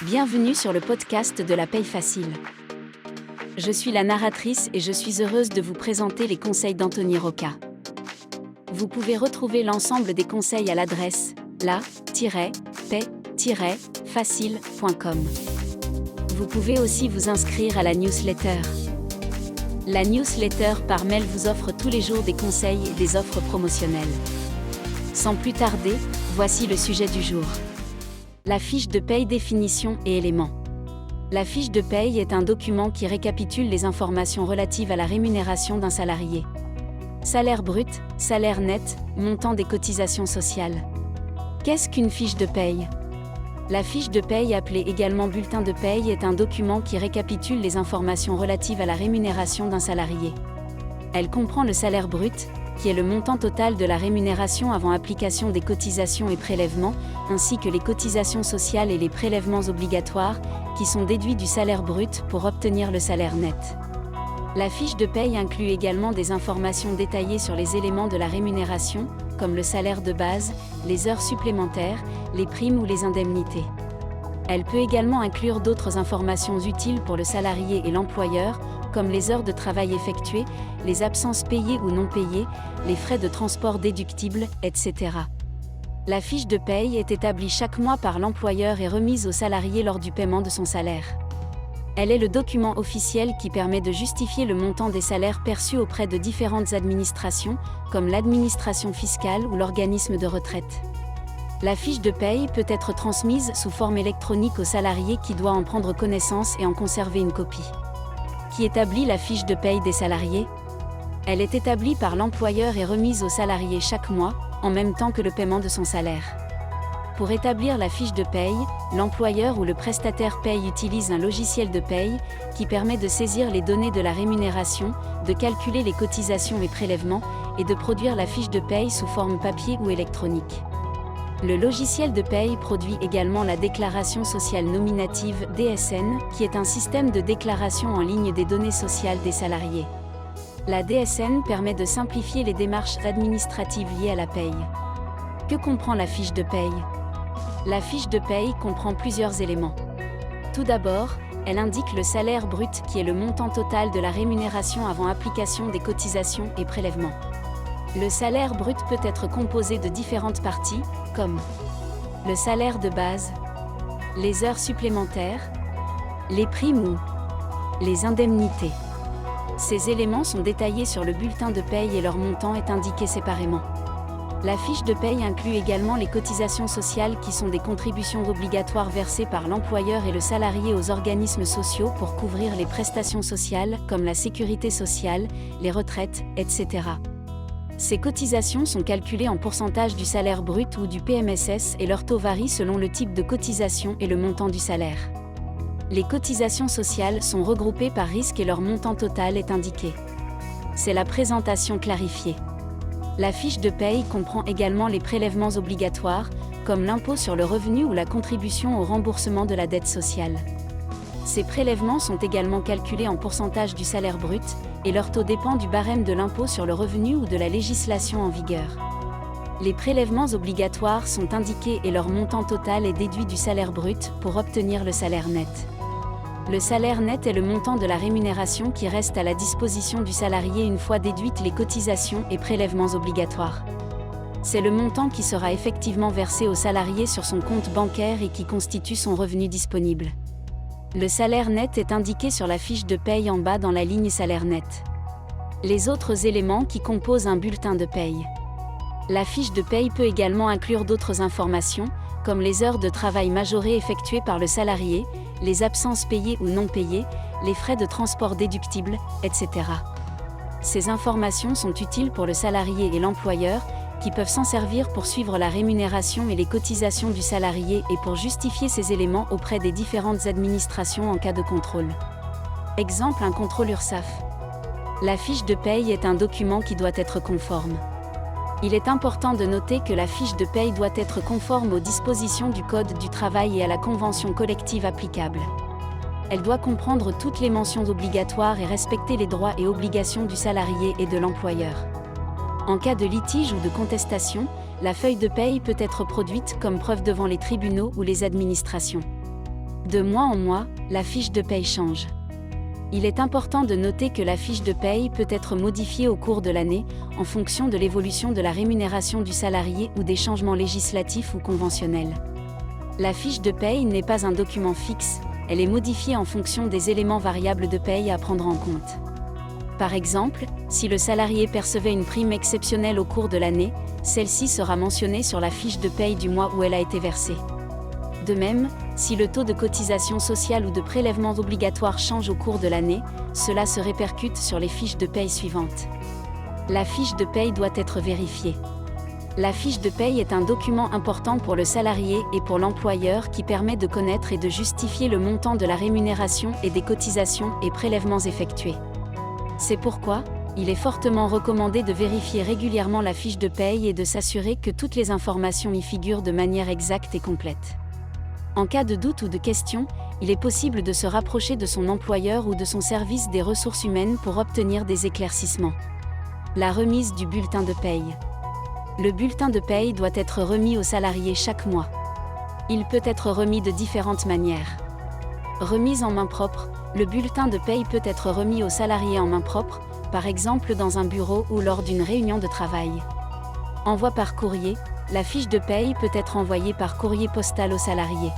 Bienvenue sur le podcast de la paye facile. Je suis la narratrice et je suis heureuse de vous présenter les conseils d'Anthony Rocca. Vous pouvez retrouver l'ensemble des conseils à l'adresse la-paye-facile.com. Vous pouvez aussi vous inscrire à la newsletter. La newsletter par mail vous offre tous les jours des conseils et des offres promotionnelles. Sans plus tarder, voici le sujet du jour. La fiche de paye, définition et éléments. La fiche de paye est un document qui récapitule les informations relatives à la rémunération d'un salarié. Salaire brut, salaire net, montant des cotisations sociales. Qu'est-ce qu'une fiche de paye ? La fiche de paye, appelée également bulletin de paye, est un document qui récapitule les informations relatives à la rémunération d'un salarié. Elle comprend le salaire brut, qui est le montant total de la rémunération avant application des cotisations et prélèvements, ainsi que les cotisations sociales et les prélèvements obligatoires, qui sont déduits du salaire brut pour obtenir le salaire net. La fiche de paye inclut également des informations détaillées sur les éléments de la rémunération, comme le salaire de base, les heures supplémentaires, les primes ou les indemnités. Elle peut également inclure d'autres informations utiles pour le salarié et l'employeur, comme les heures de travail effectuées, les absences payées ou non payées, les frais de transport déductibles, etc. La fiche de paye est établie chaque mois par l'employeur et remise au salarié lors du paiement de son salaire. Elle est le document officiel qui permet de justifier le montant des salaires perçus auprès de différentes administrations, comme l'administration fiscale ou l'organisme de retraite. La fiche de paye peut être transmise sous forme électronique au salarié qui doit en prendre connaissance et en conserver une copie. Qui établit la fiche de paye des salariés ? Elle est établie par l'employeur et remise au salarié chaque mois, en même temps que le paiement de son salaire. Pour établir la fiche de paye, l'employeur ou le prestataire paye utilise un logiciel de paye qui permet de saisir les données de la rémunération, de calculer les cotisations et prélèvements, et de produire la fiche de paye sous forme papier ou électronique. Le logiciel de paye produit également la déclaration sociale nominative DSN, qui est un système de déclaration en ligne des données sociales des salariés. La DSN permet de simplifier les démarches administratives liées à la paye. Que comprend la fiche de paye ? La fiche de paye comprend plusieurs éléments. Tout d'abord, elle indique le salaire brut qui est le montant total de la rémunération avant application des cotisations et prélèvements. Le salaire brut peut être composé de différentes parties, comme le salaire de base, les heures supplémentaires, les primes ou les indemnités. Ces éléments sont détaillés sur le bulletin de paye et leur montant est indiqué séparément. La fiche de paye inclut également les cotisations sociales qui sont des contributions obligatoires versées par l'employeur et le salarié aux organismes sociaux pour couvrir les prestations sociales comme la sécurité sociale, les retraites, etc. Ces cotisations sont calculées en pourcentage du salaire brut ou du PMSS et leur taux varie selon le type de cotisation et le montant du salaire. Les cotisations sociales sont regroupées par risque et leur montant total est indiqué. C'est la présentation clarifiée. La fiche de paye comprend également les prélèvements obligatoires, comme l'impôt sur le revenu ou la contribution au remboursement de la dette sociale. Ces prélèvements sont également calculés en pourcentage du salaire brut, et leur taux dépend du barème de l'impôt sur le revenu ou de la législation en vigueur. Les prélèvements obligatoires sont indiqués et leur montant total est déduit du salaire brut pour obtenir le salaire net. Le salaire net est le montant de la rémunération qui reste à la disposition du salarié une fois déduites les cotisations et prélèvements obligatoires. C'est le montant qui sera effectivement versé au salarié sur son compte bancaire et qui constitue son revenu disponible. Le salaire net est indiqué sur la fiche de paye en bas dans la ligne salaire net. Les autres éléments qui composent un bulletin de paye. La fiche de paye peut également inclure d'autres informations, comme les heures de travail majorées effectuées par le salarié, les absences payées ou non payées, les frais de transport déductibles, etc. Ces informations sont utiles pour le salarié et l'employeur, qui peuvent s'en servir pour suivre la rémunération et les cotisations du salarié et pour justifier ces éléments auprès des différentes administrations en cas de contrôle. Exemple, un contrôle URSSAF. La fiche de paye est un document qui doit être conforme. Il est important de noter que la fiche de paye doit être conforme aux dispositions du Code du travail et à la convention collective applicable. Elle doit comprendre toutes les mentions obligatoires et respecter les droits et obligations du salarié et de l'employeur. En cas de litige ou de contestation, la feuille de paye peut être produite comme preuve devant les tribunaux ou les administrations. De mois en mois, la fiche de paye change. Il est important de noter que la fiche de paye peut être modifiée au cours de l'année, en fonction de l'évolution de la rémunération du salarié ou des changements législatifs ou conventionnels. La fiche de paye n'est pas un document fixe, elle est modifiée en fonction des éléments variables de paye à prendre en compte. Par exemple, si le salarié percevait une prime exceptionnelle au cours de l'année, celle-ci sera mentionnée sur la fiche de paye du mois où elle a été versée. De même, si le taux de cotisation sociale ou de prélèvement obligatoire change au cours de l'année, cela se répercute sur les fiches de paye suivantes. La fiche de paye doit être vérifiée. La fiche de paye est un document important pour le salarié et pour l'employeur qui permet de connaître et de justifier le montant de la rémunération et des cotisations et prélèvements effectués. C'est pourquoi, il est fortement recommandé de vérifier régulièrement la fiche de paye et de s'assurer que toutes les informations y figurent de manière exacte et complète. En cas de doute ou de question, il est possible de se rapprocher de son employeur ou de son service des ressources humaines pour obtenir des éclaircissements. La remise du bulletin de paye. Le bulletin de paye doit être remis aux salariés chaque mois. Il peut être remis de différentes manières. Remise en main propre, le bulletin de paye peut être remis aux salariés en main propre, par exemple dans un bureau ou lors d'une réunion de travail. Envoi par courrier, la fiche de paye peut être envoyée par courrier postal aux salariés.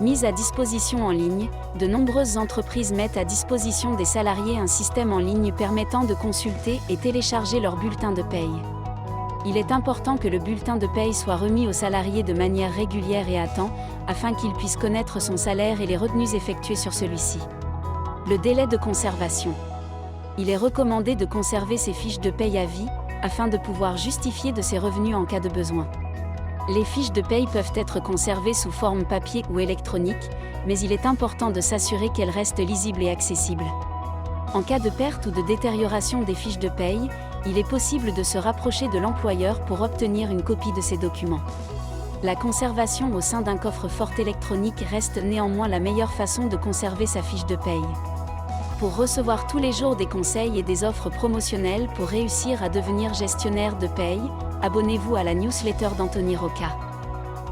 Mise à disposition en ligne, de nombreuses entreprises mettent à disposition des salariés un système en ligne permettant de consulter et télécharger leur bulletin de paye. Il est important que le bulletin de paye soit remis aux salariés de manière régulière et à temps, afin qu'il puisse connaître son salaire et les retenues effectuées sur celui-ci. Le délai de conservation. Il est recommandé de conserver ces fiches de paye à vie, afin de pouvoir justifier de ses revenus en cas de besoin. Les fiches de paye peuvent être conservées sous forme papier ou électronique, mais il est important de s'assurer qu'elles restent lisibles et accessibles. En cas de perte ou de détérioration des fiches de paye, il est possible de se rapprocher de l'employeur pour obtenir une copie de ces documents. La conservation au sein d'un coffre-fort électronique reste néanmoins la meilleure façon de conserver sa fiche de paye. Pour recevoir tous les jours des conseils et des offres promotionnelles pour réussir à devenir gestionnaire de paye, abonnez-vous à la newsletter d'Anthony Rocca.